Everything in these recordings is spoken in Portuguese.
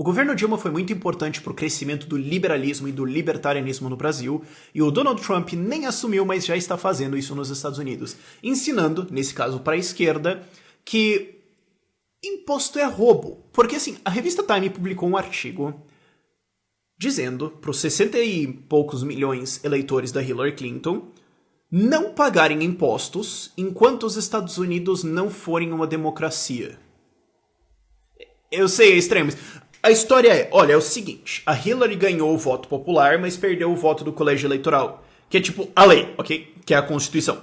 O governo Dilma foi muito importante para o crescimento do liberalismo e do libertarianismo no Brasil, e o Donald Trump nem assumiu, mas já está fazendo isso nos Estados Unidos, ensinando, nesse caso para a esquerda, que imposto é roubo. Porque assim, a revista Time publicou um artigo dizendo para os 60 e poucos milhões eleitores da Hillary Clinton não pagarem impostos enquanto os Estados Unidos não forem uma democracia. Eu sei, é extremo. A história é, olha, é o seguinte, a Hillary ganhou o voto popular, mas perdeu o voto do colégio eleitoral, que é tipo a lei, ok? Que é a Constituição.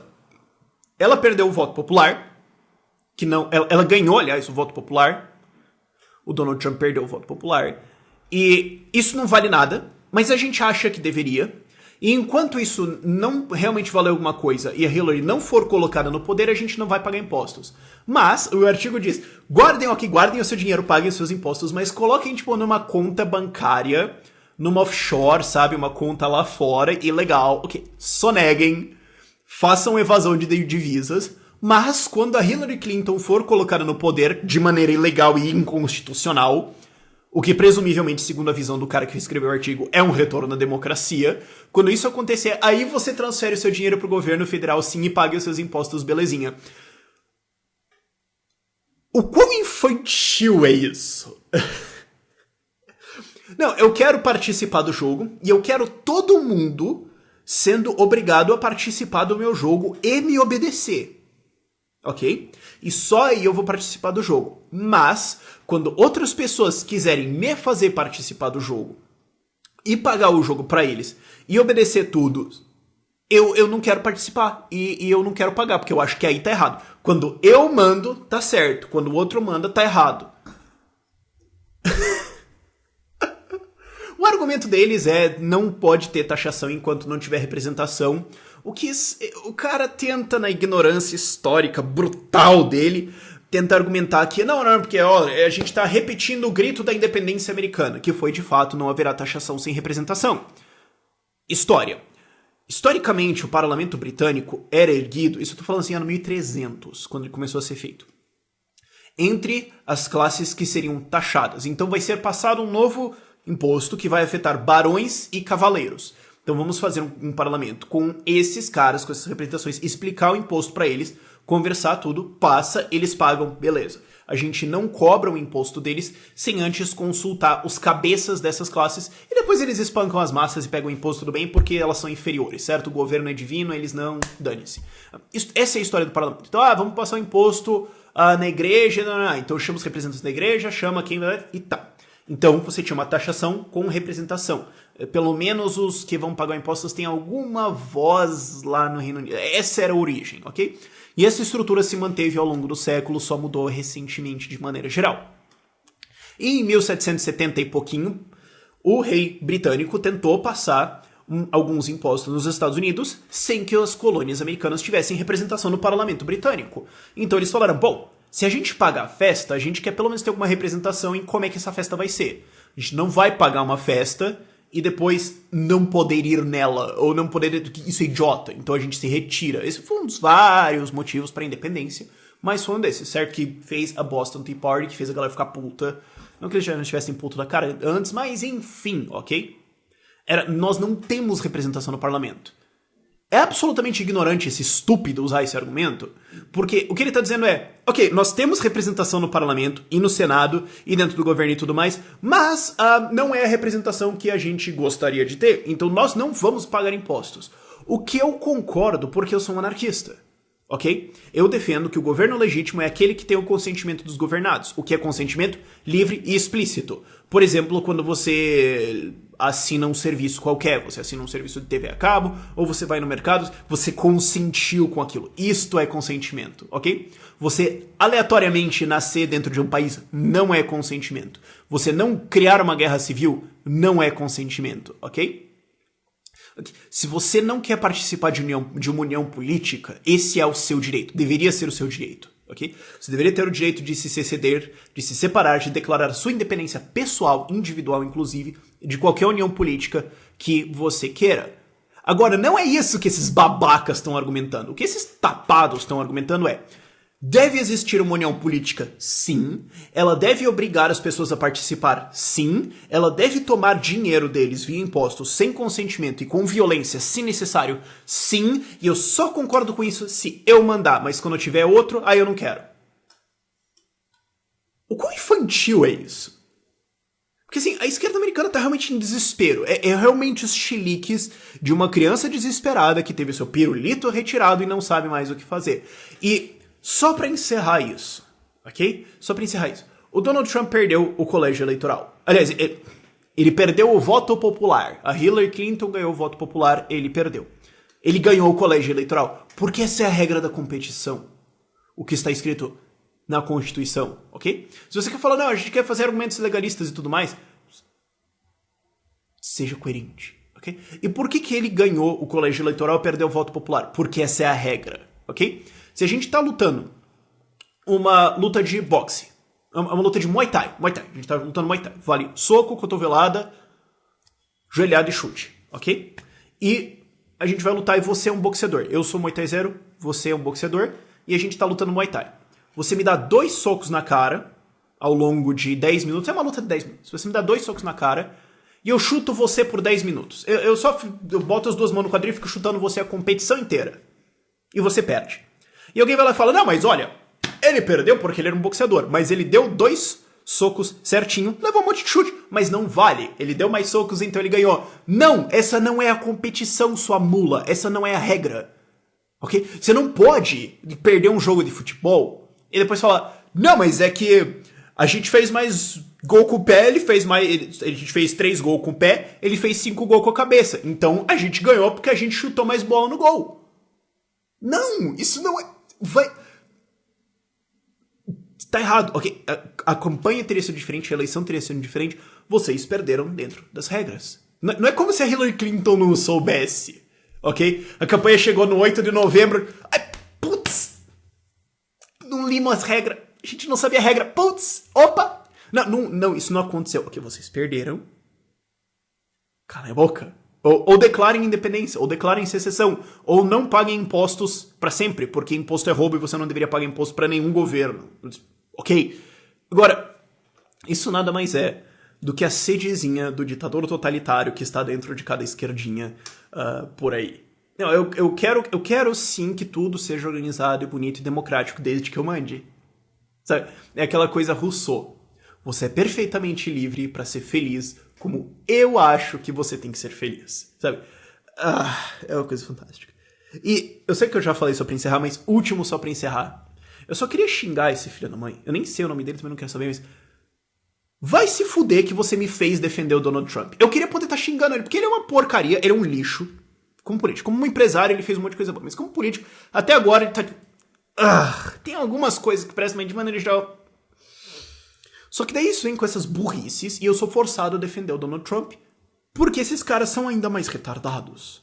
Ela perdeu o voto popular, que não, ela ganhou, aliás, o voto popular. O Donald Trump perdeu o voto popular. E isso não vale nada, mas a gente acha que deveria. E enquanto isso não realmente valer alguma coisa e a Hillary não for colocada no poder, a gente não vai pagar impostos. Mas o artigo diz, guardem o seu dinheiro, paguem os seus impostos, mas coloquem tipo numa conta bancária, numa offshore, sabe? Uma conta lá fora, ilegal. Ok, soneguem, façam evasão de divisas, mas quando a Hillary Clinton for colocada no poder de maneira ilegal e inconstitucional, o que presumivelmente, segundo a visão do cara que escreveu o artigo, é um retorno à democracia. Quando isso acontecer, aí você transfere o seu dinheiro pro governo federal sim e pague os seus impostos, belezinha. O quão infantil é isso? Não, eu quero participar do jogo e eu quero todo mundo sendo obrigado a participar do meu jogo e me obedecer. Ok? E só aí eu vou participar do jogo. Mas, quando outras pessoas quiserem me fazer participar do jogo e pagar o jogo pra eles e obedecer tudo, eu não quero participar e eu não quero pagar, porque eu acho que aí tá errado. Quando eu mando, tá certo. Quando o outro manda, tá errado. O argumento deles é não pode ter taxação enquanto não tiver representação. O que o cara tenta, na ignorância histórica brutal dele, tenta argumentar que não, porque ó, a gente tá repetindo o grito da independência americana, que foi de fato não haverá taxação sem representação. História. Historicamente, o parlamento britânico era erguido, isso eu tô falando assim, ano 1300, quando ele começou a ser feito, entre as classes que seriam taxadas. Então vai ser passado um novo imposto que vai afetar barões e cavaleiros. Então vamos fazer um parlamento com esses caras, com essas representações, explicar o imposto pra eles, conversar tudo, passa, eles pagam, beleza. A gente não cobra o imposto deles sem antes consultar os cabeças dessas classes e depois eles espancam as massas e pegam o imposto do bem porque elas são inferiores, certo? O governo é divino, eles não, dane-se. Essa é a história do parlamento. Então, vamos passar o imposto na igreja, então chama os representantes da igreja, chama quem vai e tá. Então você tinha uma taxação com representação. Pelo menos os que vão pagar impostos têm alguma voz lá no Reino Unido. Essa era a origem, ok? E essa estrutura se manteve ao longo do século, só mudou recentemente de maneira geral. E em 1770 e pouquinho, o rei britânico tentou passar alguns impostos nos Estados Unidos sem que as colônias americanas tivessem representação no parlamento britânico. Então eles falaram, bom, se a gente pagar a festa, a gente quer pelo menos ter alguma representação em como é que essa festa vai ser. A gente não vai pagar uma festa e depois não poder ir nela, ou não poder... Isso é idiota, então a gente se retira. Esse foi um dos vários motivos para a independência, mas foi um desses, certo? Que fez a Boston Tea Party, que fez a galera ficar puta. Não que eles já não estivessem puto da cara antes, mas enfim, ok? Nós não temos representação no parlamento. É absolutamente ignorante esse estúpido usar esse argumento, porque o que ele tá dizendo é, ok, nós temos representação no parlamento e no senado e dentro do governo e tudo mais, mas não é a representação que a gente gostaria de ter, então nós não vamos pagar impostos. O que eu concordo porque eu sou um anarquista, ok? Eu defendo que o governo legítimo é aquele que tem o consentimento dos governados, o que é consentimento livre e explícito. Por exemplo, quando você assina um serviço qualquer, você assina um serviço de TV a cabo, ou você vai no mercado, você consentiu com aquilo. Isto é consentimento, ok? Você aleatoriamente nascer dentro de um país não é consentimento. Você não criar uma guerra civil não é consentimento, ok? Se você não quer participar de uma união política, esse é o seu direito, deveria ser o seu direito. Okay? Você deveria ter o direito de se ceder, de se separar, de declarar sua independência pessoal, individual inclusive, de qualquer união política que você queira. Agora, não é isso que esses babacas estão argumentando. O que esses tapados estão argumentando é, Deve existir uma união política? Sim. Ela deve obrigar as pessoas a participar? Sim. Ela deve tomar dinheiro deles via impostos sem consentimento e com violência, se necessário? Sim. E eu só concordo com isso se eu mandar, mas quando eu tiver outro, aí eu não quero. O quão infantil é isso? Porque assim, a esquerda americana tá realmente em desespero. É realmente os chiliques de uma criança desesperada que teve seu pirulito retirado e não sabe mais o que fazer. E só pra encerrar isso, ok? Só pra encerrar isso. O Donald Trump perdeu o colégio eleitoral. Aliás, ele perdeu o voto popular. A Hillary Clinton ganhou o voto popular, ele perdeu. Ele ganhou o colégio eleitoral. Porque essa é a regra da competição. O que está escrito na Constituição, ok? Se você quer falar, não, a gente quer fazer argumentos legalistas e tudo mais, seja coerente, ok? E por que ele ganhou o colégio eleitoral e perdeu o voto popular? Porque essa é a regra, ok? Se a gente tá lutando uma luta de boxe, uma luta de Muay Thai, a gente tá lutando Muay Thai, vale soco, cotovelada, joelhada e chute, ok? E a gente vai lutar e você é um boxeador. Eu sou Muay Thai zero, você é um boxeador, e a gente tá lutando Muay Thai. Você me dá 2 socos na cara ao longo de 10 minutos, é uma luta de 10 minutos. Você me dá 2 socos na cara e eu chuto você por 10 minutos. Eu boto as 2 mãos no quadril e fico chutando você a competição inteira. E você perde. E alguém vai lá e fala, não, mas olha, ele perdeu porque ele era um boxeador, mas ele deu 2 socos certinho, levou um monte de chute, mas não vale. Ele deu mais socos, então ele ganhou. Não, essa não é a competição, sua mula. Essa não é a regra. Ok? Você não pode perder um jogo de futebol e depois falar, não, mas é que a gente fez mais gol com o pé, a gente fez 3 gols com o pé, ele fez 5 gols com a cabeça. Então a gente ganhou porque a gente chutou mais bola no gol. Não, isso não é... Tá errado, ok? A campanha teria sido diferente, a eleição teria sido diferente, vocês perderam dentro das regras. Não é como se a Hillary Clinton não soubesse, ok? A campanha chegou no 8 de novembro, ai, putz, não limos as regras, a gente não sabia a regra, putz, opa! Não, isso não aconteceu, ok, vocês perderam, cala a boca. Ou declarem independência, ou declarem secessão, ou não paguem impostos pra sempre, porque imposto é roubo e você não deveria pagar imposto pra nenhum governo. Ok? Agora, isso nada mais é do que a sedezinha do ditador totalitário que está dentro de cada esquerdinha por aí. Não, eu quero sim que tudo seja organizado e bonito e democrático desde que eu mande. Sabe? É aquela coisa Rousseau. Você é perfeitamente livre pra ser feliz como eu acho que você tem que ser feliz, sabe? É uma coisa fantástica. E eu sei que eu já falei só pra encerrar, mas último só pra encerrar. Eu só queria xingar esse filho da mãe. Eu nem sei o nome dele, também não quero saber, mas... Vai se fuder que você me fez defender o Donald Trump. Eu queria poder estar xingando ele, porque ele é uma porcaria, ele é um lixo. Como político. Como um empresário, ele fez um monte de coisa boa. Mas como político, até agora ele tá... tem algumas coisas que prestam, mas de maneira geral... Só que daí isso vem com essas burrices e eu sou forçado a defender o Donald Trump porque esses caras são ainda mais retardados.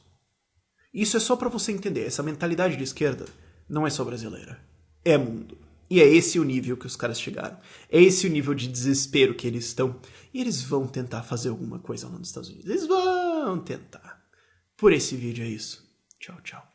Isso é só pra você entender, essa mentalidade de esquerda não é só brasileira, é mundo. E é esse o nível que os caras chegaram, é esse o nível de desespero que eles estão. E eles vão tentar fazer alguma coisa lá nos Estados Unidos, eles vão tentar. Por esse vídeo é isso. Tchau, tchau.